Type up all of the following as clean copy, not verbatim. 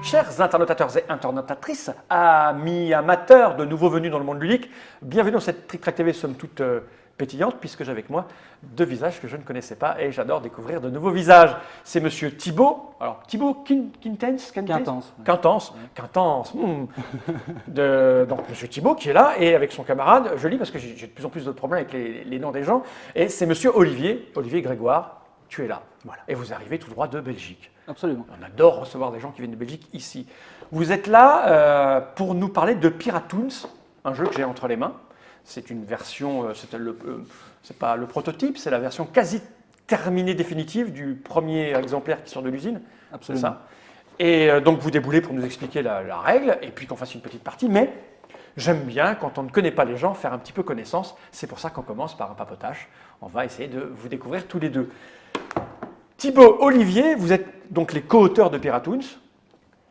Chers internautateurs et internautatrices, amis amateurs de nouveaux venus dans le monde ludique, bienvenue dans cette Trick Track TV somme toute pétillante, puisque j'ai avec moi deux visages que je ne connaissais pas et j'adore découvrir de nouveaux visages. C'est monsieur Thibaut, alors Thibaut Quintens, donc monsieur Thibaut qui est là et avec son camarade, je lis parce que j'ai de plus en plus de problèmes avec les noms des gens, et c'est monsieur Olivier Grégoire, tu es là. Voilà. Et vous arrivez tout droit de Belgique. Absolument. On adore recevoir des gens qui viennent de Belgique ici. Vous êtes là pour nous parler de Piratoons, un jeu que j'ai entre les mains. C'est une version, c'est pas le prototype, c'est la version quasi terminée définitive du premier exemplaire qui sort de l'usine. Absolument. Ça. Et donc vous déboulez pour nous expliquer la règle et puis qu'on fasse une petite partie. Mais j'aime bien, quand on ne connaît pas les gens, faire un petit peu connaissance. C'est pour ça qu'on commence par un papotage. On va essayer de vous découvrir tous les deux. Thibaut, Olivier, vous êtes donc les co-auteurs de Piratoons.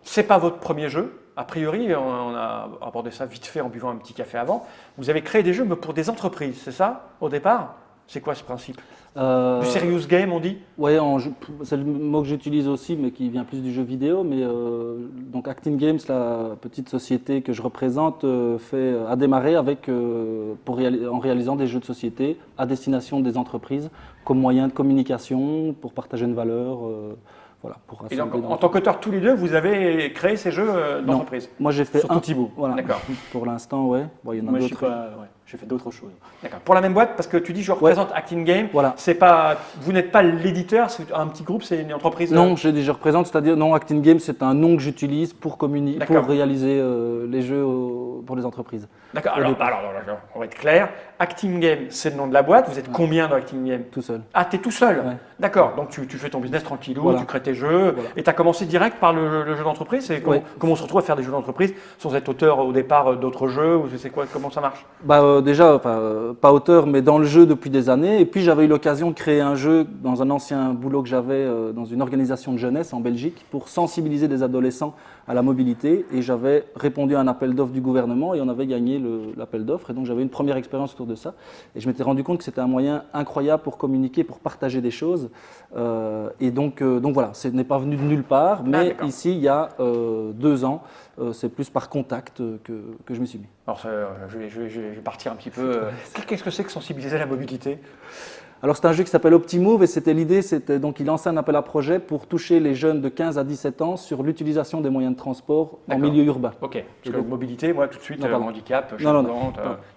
Ce n'est pas votre premier jeu. A priori, on a abordé ça vite fait en buvant un petit café avant. Vous avez créé des jeux mais pour des entreprises, c'est ça, au départ? C'est quoi ce principe? Du serious game, on dit? Oui, c'est le mot que j'utilise aussi, mais qui vient plus du jeu vidéo. Mais donc Acting Games, la petite société que je représente, a démarré en réalisant des jeux de société à destination des entreprises comme moyen de communication, pour partager une valeur. Voilà, et donc, en tant qu'auteur tous les deux, vous avez créé ces jeux d'entreprise? Moi j'ai fait surtout Thibaut. Voilà. D'accord. Pour l'instant, ouais. Bon, il y en a d'autres. J'ai fait d'autres choses. D'accord. Pour la même boîte, parce que tu dis je représente Acting Game. Voilà. C'est pas, vous n'êtes pas l'éditeur, c'est un petit groupe, c'est une entreprise. Non, je représente, c'est-à-dire non, Acting Game, c'est un nom que j'utilise pour réaliser les jeux pour les entreprises. D'accord. Alors, on va être clair. Acting Game, c'est le nom de la boîte. Vous êtes combien dans Acting Game? Tout seul. Ah, tu es tout seul? Ouais. D'accord. Donc tu fais ton business tranquillou, voilà. Tu crées tes jeux. Voilà. Et tu as commencé direct par le jeu d'entreprise? Comment on se retrouve à faire des jeux d'entreprise sans être auteur au départ d'autres jeux? Ou c'est quoi? Comment ça marche? Déjà, pas auteur, mais dans le jeu depuis des années. Et puis j'avais eu l'occasion de créer un jeu dans un ancien boulot que j'avais dans une organisation de jeunesse en Belgique pour sensibiliser des adolescents à la mobilité. Et j'avais répondu à un appel d'offres du gouvernement et on avait gagné l'appel d'offres. Et donc j'avais une première expérience autour de ça. Et je m'étais rendu compte que c'était un moyen incroyable pour communiquer, pour partager des choses. Et donc voilà, ce n'est pas venu de nulle part. Mais ici, il y a 2 ans, c'est plus par contact que je m'y suis mis. Alors, je vais partir un petit peu. Qu'est-ce que c'est que sensibiliser à la mobilité? Alors c'est un jeu qui s'appelle OptiMove et l'idée, c'était donc il lançait un appel à projet pour toucher les jeunes de 15 à 17 ans sur l'utilisation des moyens de transport en milieu urbain. Ok, parce que mobilité, moi tout de suite, handicap,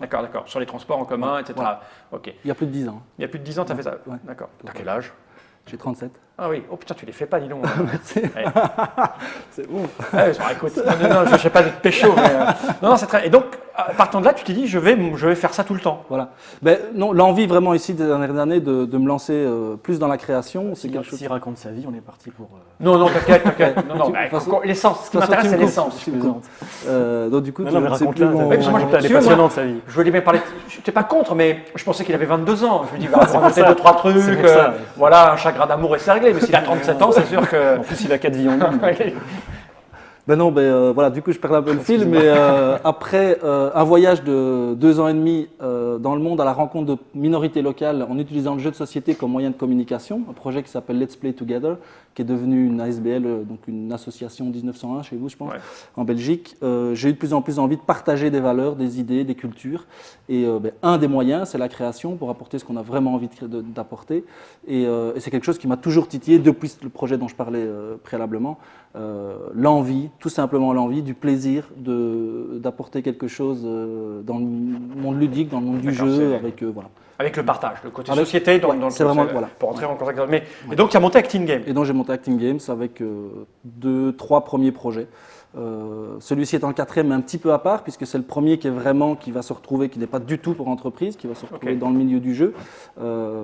d'accord, sur les transports en commun, etc. Voilà. Ok. Il y a plus de 10 ans. Il y a plus de 10 ans, tu as fait ça? Ouais. D'accord. T'as quel âge? J'ai 37. Ah oui, oh putain, tu les fais pas, dis donc. Merci. Ouais. C'est bon. Ouais, écoute, non, je ne sais pas de pécho, mais non, c'est très. Et donc, partant de là, tu t'es dit, je vais faire ça tout le temps. Voilà. Non, l'envie vraiment ici des dernières années de me lancer plus dans la création, c'est quelque chose. S'il raconte sa vie, on est parti pour. Non, t'inquiète. L'essence, ce qui m'intéresse, c'est l'essence. Donc du coup, elle est passionnante passionnante sa vie. Je voulais bien parler. Je n'étais pas contre, mais je pensais qu'il avait 22 ans. Je me dis, il va raconter 2-3 trucs. Voilà, un chagrin d'amour et c'est réglé. Mais s'il a 37 ans, c'est sûr que. En plus, il a 4 vies en ligne. Voilà, du coup, je perds un peu le fil, mais après un voyage de 2 ans et demi dans le monde à la rencontre de minorités locales en utilisant le jeu de société comme moyen de communication, un projet qui s'appelle Let's Play Together, qui est devenu une ASBL, donc une association 1901 chez vous, je pense, en Belgique. J'ai eu de plus en plus envie de partager des valeurs, des idées, des cultures. Et un des moyens, c'est la création pour apporter ce qu'on a vraiment envie d'apporter. Et c'est quelque chose qui m'a toujours titillé depuis le projet dont je parlais préalablement. L'envie, tout simplement l'envie, du plaisir d'apporter quelque chose dans le monde ludique, dans le monde du jeu, avec le partage, le côté société, c'est vraiment, pour entrer en contact. Et donc tu as monté Acting Game. Et donc j'ai monté Acting Games avec 2-3 premiers projets. Celui-ci étant le 4e, mais un petit peu à part, puisque c'est le premier qui va se retrouver, qui n'est pas du tout pour entreprise, qui va se retrouver dans le milieu du jeu.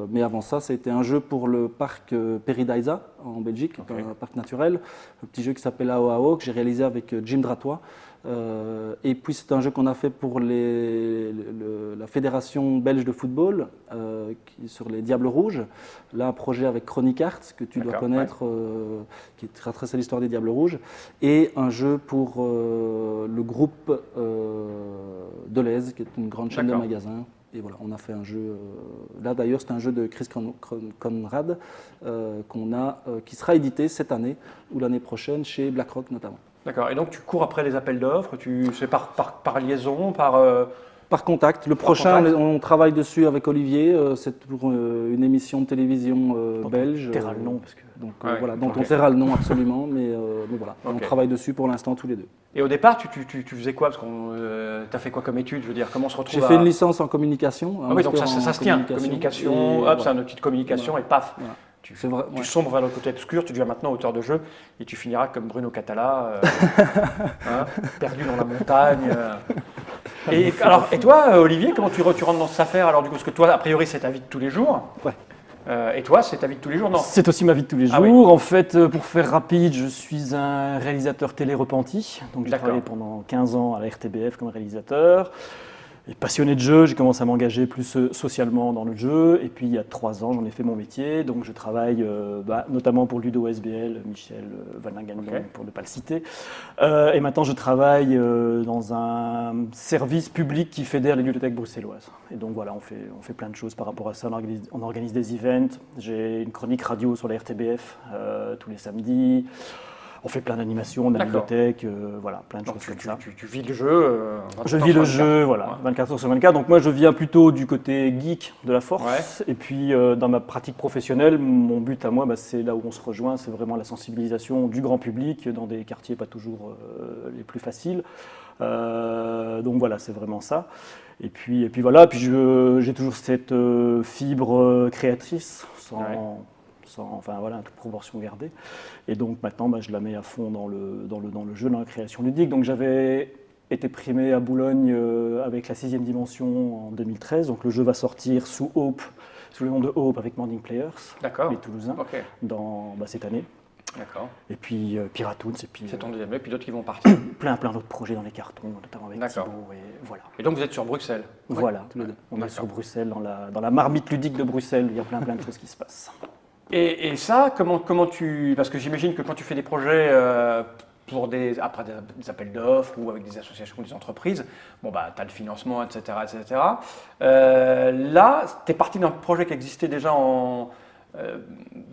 Mais avant ça, c'était un jeu pour le parc Peridaisa en Belgique, un parc naturel, un petit jeu qui s'appelle AOAO, que j'ai réalisé avec Jim Dratois. Et puis c'est un jeu qu'on a fait pour la Fédération belge de football sur les Diables Rouges. Là, un projet avec Chronic Arts que tu dois connaître, qui retrace l'histoire des Diables Rouges. Et un jeu pour le groupe Deleuze, qui est une grande chaîne de magasins. Et voilà, on a fait un jeu. Là d'ailleurs, c'est un jeu de Chris Conrad qui sera édité cette année ou l'année prochaine chez BlackRock notamment. D'accord. Et donc tu cours après les appels d'offres, c'est par liaison, Par contact. Le prochain, on travaille dessus avec Olivier. C'est toujours une émission de télévision belge. On taira le nom, parce que... Donc Ouais, voilà, dont ok. on taira le nom absolument, mais voilà. Ok. On travaille dessus pour l'instant tous les deux. Et au départ, tu faisais quoi? Parce qu'on t'as fait quoi comme étude? Je veux dire, comment on se retrouve J'ai fait une licence en communication. Ah oui, donc ça se tient. Communication, hop, c'est un outil de communication et paf. Voilà. Tu C'est vrai, tu ouais. sombres vers le côté obscur, tu deviens maintenant auteur de jeu et tu finiras comme Bruno Catala, hein, perdu dans la montagne. Et toi, Olivier, comment tu rentres dans cette affaire alors du coup? Parce que toi, a priori, c'est ta vie de tous les jours. Ouais. Et toi, c'est ta vie de tous les jours, non? C'est aussi ma vie de tous les jours. Ah oui. En fait, pour faire rapide, je suis un réalisateur télé repenti. Donc j'ai D'accord. travaillé pendant 15 ans à la RTBF comme réalisateur. Et passionné de jeu, j'ai commencé à m'engager plus socialement dans le jeu. Et puis il y a 3 ans, j'en ai fait mon métier. Donc je travaille notamment pour Ludo SBL, Michel Valingan, Ok. pour ne pas le citer. Et maintenant je travaille dans un service public qui fédère les bibliothèques bruxelloises. Et donc voilà, on fait plein de choses par rapport à ça. On organise des events. J'ai une chronique radio sur la RTBF tous les samedis. On fait plein d'animations de la D'accord. bibliothèque, voilà, plein de Donc choses comme ça. tu vis le jeu. Je 24 vis sur le 24. jeu, voilà, Ouais. 24 heures sur 24. Donc moi, je viens plutôt du côté geek de la force. Ouais. Et puis, dans ma pratique professionnelle, mon but à moi, c'est là où on se rejoint, c'est vraiment la sensibilisation du grand public dans des quartiers pas toujours les plus faciles. Donc voilà, c'est vraiment ça. Et puis voilà, puis j'ai toujours cette fibre créatrice, enfin voilà, toute proportion gardée. Et donc maintenant, je la mets à fond dans le jeu, dans la création ludique. Donc j'avais été primé à Boulogne avec la 6e dimension en 2013. Donc le jeu va sortir sous le nom de Hope avec Morning Players, D'accord. les Toulousains, Ok. cette année. D'accord. Et puis Piratoons, et puis C'est ton deuxième et puis d'autres qui vont partir. plein d'autres projets dans les cartons, notamment avec D'accord. Thibaut. Et voilà. Et donc vous êtes sur Bruxelles. Voilà, tous les deux. on est D'accord. sur Bruxelles, dans la marmite ludique de Bruxelles, il y a plein de choses qui se passent. Et ça, comment parce que j'imagine que quand tu fais des projets pour après des appels d'offres ou avec des associations ou des entreprises, bon tu as le financement, etc. etc. Là, tu es parti d'un projet qui existait déjà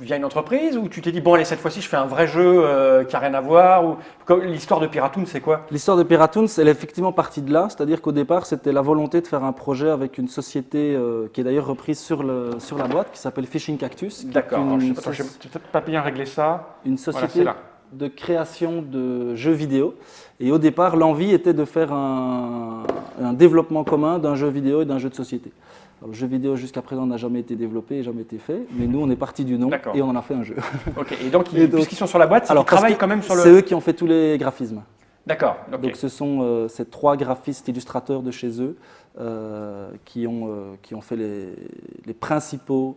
via une entreprise ou tu t'es dit, bon allez, cette fois-ci je fais un vrai jeu qui n'a rien à voir ou l'histoire de Piratoon, c'est quoi? L'histoire de Piratoons, elle est effectivement partie de là, c'est-à-dire qu'au départ, c'était la volonté de faire un projet avec une société qui est d'ailleurs reprise sur la boîte, qui s'appelle Fishing Cactus. qui est D'accord. une Alors, je sais peut-être pas bien régler ça. Une Voilà, société c'est là. de création de jeux vidéo. Et au départ, l'envie était de faire un développement commun d'un jeu vidéo et d'un jeu de société. Alors, le jeu vidéo jusqu'à présent n'a jamais été développé et jamais été fait, mais nous on est parti du nom D'accord. et on en a fait un jeu. Ok. Et donc, Et donc- puisqu'ils sont sur la boîte, c'est qu'ils parce travaillent que quand même sur le. C'est eux qui ont fait tous les graphismes. D'accord. Ok. Donc ce sont ces 3 graphistes illustrateurs de chez eux qui ont fait les principaux,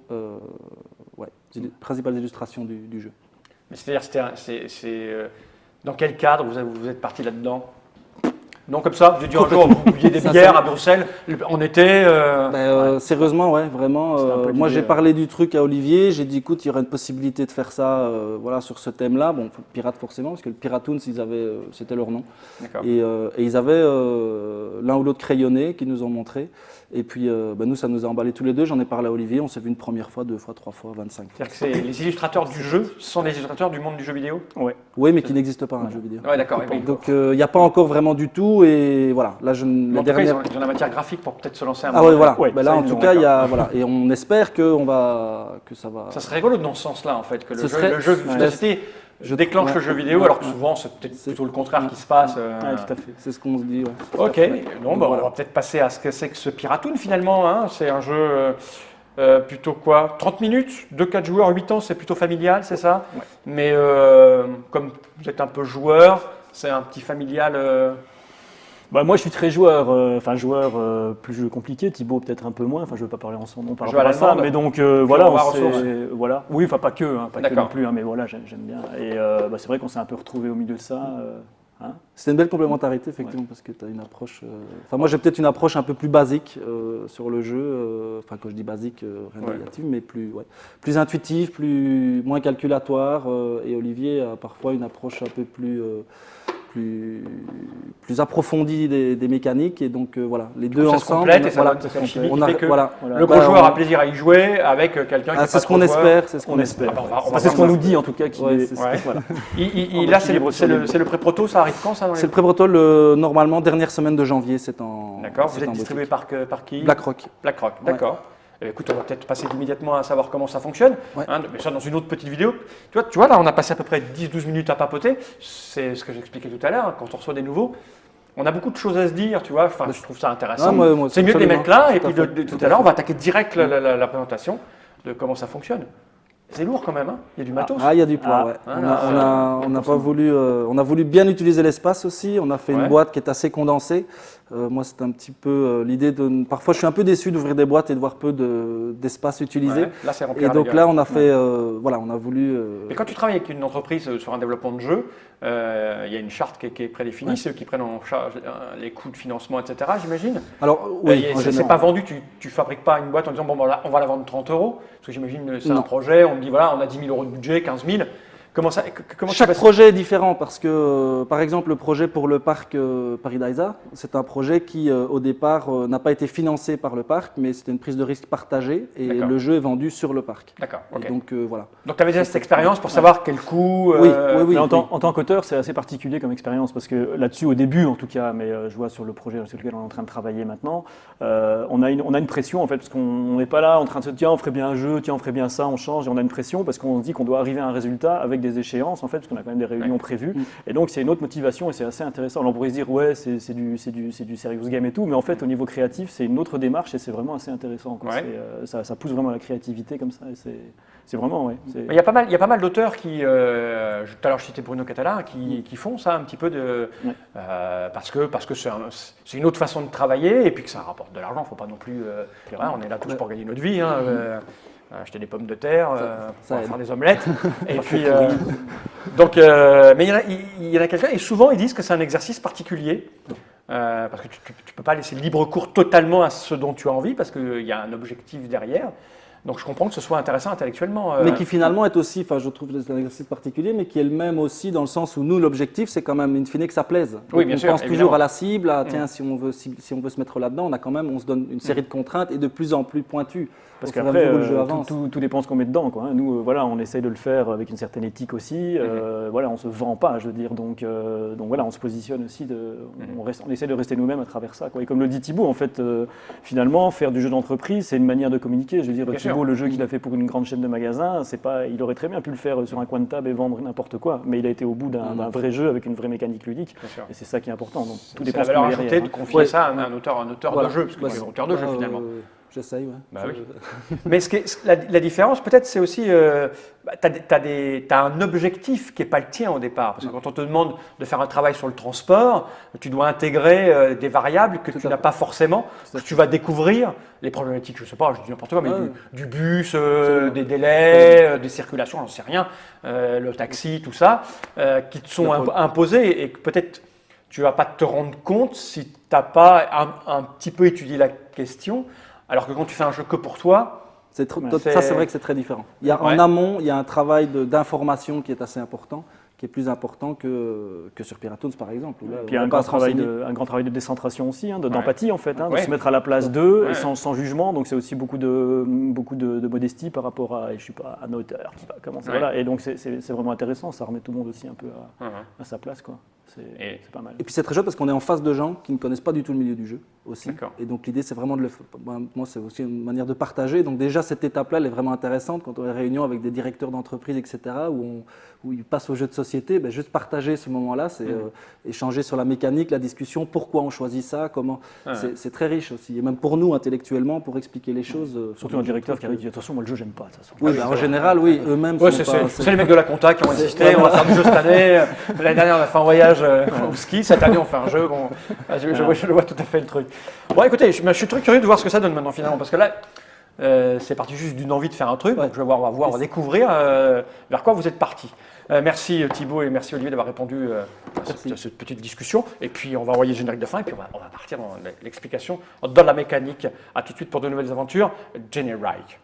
principales illustrations du jeu. Mais c'est-à-dire, dans quel cadre vous êtes parti là-dedans? Non, comme ça, j'ai dit un jour, vous buviez des Ça, bières c'est- à Bruxelles, en été. Sérieusement, ouais, vraiment. C'était un peu Moi, l'idée, j'ai parlé du truc à Olivier. J'ai dit, écoute, il y aurait une possibilité de faire ça, voilà, sur ce thème-là. Bon, pirate forcément, parce que le Piratoons, c'était leur nom. D'accord. Et ils avaient l'un ou l'autre crayonné qu'ils nous ont montré. Et puis, nous, ça nous a emballé tous les deux. J'en ai parlé à Olivier. On s'est vu une première fois, 2 fois, 3 fois, 25 fois. C'est-à-dire que les illustrateurs du jeu sont des illustrateurs du monde du jeu vidéo? Ouais. Oui, mais qui n'existe pas un jeu vidéo. Ouais, d'accord. Oui. Donc, il n'y a pas encore vraiment du tout. Et voilà, là, Mais en tout cas, ils ont la matière graphique pour peut-être se lancer un Ah moment ouais, voilà. Ouais, Ben ça, là, en ils tout ont, cas, il y a, d'accord. voilà, et on espère que ça va. Ça serait rigolo dans ce sens-là, en fait, que le Ce jeu, serait- le jeu de ouais. société déclenche le jeu vidéo, alors que souvent, c'est peut-être C'est- plutôt le contraire qui se passe. Ouais, tout à fait. C'est ce qu'on se dit. Ouais. Ok, bon, Voilà. on va peut-être passer à ce que c'est que ce Piratoon finalement. Hein. C'est un jeu plutôt quoi? 30 minutes, 2-4 joueurs, 8 ans, c'est plutôt familial, c'est ça? Ouais. Mais comme vous êtes un peu joueur, c'est un petit familial. Moi, je suis très joueur, plus jeu compliqué. Thibaut peut-être un peu moins. Enfin, je ne veux pas parler en son nom par Jeu rapport à à ça, l'allemande. mais donc on voilà, va ressources. voilà. Oui, enfin pas que D'accord. non plus, hein, mais voilà, j'aime bien. Et c'est vrai qu'on s'est un peu retrouvé au milieu de ça. C'est une belle complémentarité, effectivement, parce que tu as une approche. Enfin, moi, j'ai peut-être une approche un peu plus basique sur le jeu. Enfin, quand je dis basique, rien de Ouais. négatif, mais plus intuitive, moins calculatoire. Et Olivier a parfois une approche un peu plus plus approfondie des mécaniques. Et donc voilà, les deux ça ensemble. se complète et ça donne cette chimie qui fait que le gros joueur a plaisir à y jouer avec quelqu'un qui est pas c'est ce trop qu'on joueur. espère. C'est ce qu'on espère. C'est ce qu'on nous dit en tout cas. Là, c'est le pré-proto, ça arrive quand ça? C'est le pré-proto, normalement, dernière semaine de janvier. D'accord, vous êtes distribué par qui? BlackRock. BlackRock, d'accord. Écoute, on va peut-être passer immédiatement à savoir comment ça fonctionne, mais ça dans une autre petite vidéo. Tu vois, là, on a passé à peu près 10-12 minutes à papoter. C'est ce que j'expliquais tout à l'heure, quand on reçoit des nouveaux. On a beaucoup de choses à se dire, tu vois. Enfin, je trouve ça intéressant. C'est mieux de les mettre là, et puis tout à l'heure, on va attaquer direct la présentation de comment ça fonctionne. C'est lourd quand même, hein. Il y a du matos. Il y a du poids, on a voulu bien utiliser l'espace aussi. On a fait une boîte qui est assez condensée. Moi, c'est un petit peu l'idée de... Parfois, je suis un peu déçu d'ouvrir des boîtes et de voir peu d'espace utilisé. Là, c'est rempli. Et donc là, on a fait... on a voulu... Mais quand tu travailles avec une entreprise sur un développement de jeu, il y a une charte qui est prédéfinie. C'est eux qui prennent en charge les coûts de financement, etc., j'imagine. Alors, oui, c'est pas vendu. Tu fabriques pas une boîte en disant, bon, on va la vendre 30 €. Parce que j'imagine, c'est un projet, on me dit, voilà, on a 10 000 € de budget, 15 000. Chaque projet est différent parce que, par exemple, le projet pour le parc Paradisa, c'est un projet qui, au départ, n'a pas été financé par le parc, mais c'était une prise de risque partagée et le jeu est vendu sur le parc. D'accord. Okay. Donc, voilà. Donc, tu avais déjà cette expérience pour savoir quel coût. Oui. En tant qu'auteur, c'est assez particulier comme expérience parce que là-dessus, au début en tout cas, mais je vois sur le projet sur lequel on est en train de travailler maintenant, on a une pression en fait parce qu'on n'est pas là en train de se dire tiens, on ferait bien un jeu, tiens, on ferait bien ça, on change et on a une pression parce qu'on se dit qu'on doit arriver à un résultat avec des échéances en fait, parce qu'on a quand même des réunions prévues. Et donc c'est une autre motivation et c'est assez intéressant. Alors on pourrait se dire ouais, c'est du serious game et tout, mais en fait au niveau créatif, c'est une autre démarche et c'est vraiment assez intéressant. Ça pousse vraiment la créativité comme ça. Et c'est vraiment Il y a pas mal d'auteurs qui, tout à l'heure je citais Bruno Catala, qui font ça un petit peu parce que c'est une autre façon de travailler et puis que ça rapporte de l'argent. Faut pas non plus. On est là tous pour gagner notre vie. Acheter des pommes de terre, pour faire des omelettes. Et puis, mais il y en a quelqu'un, et souvent ils disent que c'est un exercice particulier, parce que tu ne peux pas laisser libre cours totalement à ce dont tu as envie, parce qu'il y a un objectif derrière. Donc je comprends que ce soit intéressant intellectuellement. Mais qui finalement est aussi, je trouve que c'est un exercice particulier, mais qui est le même aussi dans le sens où nous, l'objectif, c'est quand même in fine que ça plaise. Oui, bien sûr, on pense toujours à la cible, tiens, si on veut se mettre là-dedans, on se donne une série de contraintes et de plus en plus pointues. Parce qu'après, tout dépend ce qu'on met dedans. Nous, on essaye de le faire avec une certaine éthique aussi. On ne se vend pas, je veux dire. Donc on se positionne aussi. On essaie de rester nous-mêmes à travers ça. Et comme le dit Thibaut, en fait, finalement, faire du jeu d'entreprise, c'est une manière de communiquer. Je veux dire, Thibaut, le jeu qu'il a fait pour une grande chaîne de magasins, il aurait très bien pu le faire sur un coin de table et vendre n'importe quoi. Mais il a été au bout d'un vrai jeu avec une vraie mécanique ludique. Et c'est ça qui est important. Donc, tout dépend de la valeur ajoutée de confier ça à un auteur de jeu, parce que tu es auteur de jeu finalement. J'essaye, Mais la différence, peut-être, c'est aussi, tu as un objectif qui n'est pas le tien au départ. Parce que quand on te demande de faire un travail sur le transport, tu dois intégrer des variables que tu n'as pas forcément, que tu vas découvrir, les problématiques, je ne sais pas, je dis n'importe quoi, mais du bus, des délais, des circulations, j'en sais rien, le taxi, tout ça, qui te sont imposés et que peut-être tu ne vas pas te rendre compte si tu n'as pas un petit peu étudié la question. Alors que quand tu fais un jeu que pour toi, c'est vrai que c'est très différent. En amont, il y a un travail d'information qui est assez important, qui est plus important que sur Piratoons par exemple. Puis il y a un grand travail de décentration aussi, d'empathie en fait, de se mettre à la place d'eux et sans jugement. Donc c'est aussi beaucoup de modestie par rapport à, je suis pas un auteur qui va commencer. Et donc c'est vraiment intéressant, ça remet tout le monde aussi un peu à sa place, quoi. C'est pas mal. Et puis c'est très chouette parce qu'on est en face de gens qui ne connaissent pas du tout le milieu du jeu aussi. Et donc l'idée c'est vraiment de le faire. Moi c'est aussi une manière de partager. Donc déjà cette étape-là elle est vraiment intéressante quand on a des réunions avec des directeurs d'entreprise, etc. où ils passent au jeu de société. Juste partager ce moment-là, c'est échanger sur la mécanique, la discussion, pourquoi on choisit ça, comment. C'est très riche aussi. Et même pour nous intellectuellement pour expliquer les choses. Surtout un directeur qui avait dit attention moi le jeu j'aime pas. Oui, en général oui, eux-mêmes. C'est les mecs de la compta qui ont insisté. On va faire du jeu cette année. L'année dernière on a fait un voyage au ski. Cette année, on fait un jeu. Je vois tout à fait le truc. Bon, écoutez, je suis très curieux de voir ce que ça donne maintenant, finalement. Parce que là, c'est parti juste d'une envie de faire un truc. Donc, on va découvrir vers quoi vous êtes parti. Merci Thibaut et merci Olivier d'avoir répondu à cette petite discussion. Et puis, on va envoyer le générique de fin. Et puis, on va partir dans l'explication, dans la mécanique. À tout de suite pour de nouvelles aventures. Jenny Reich.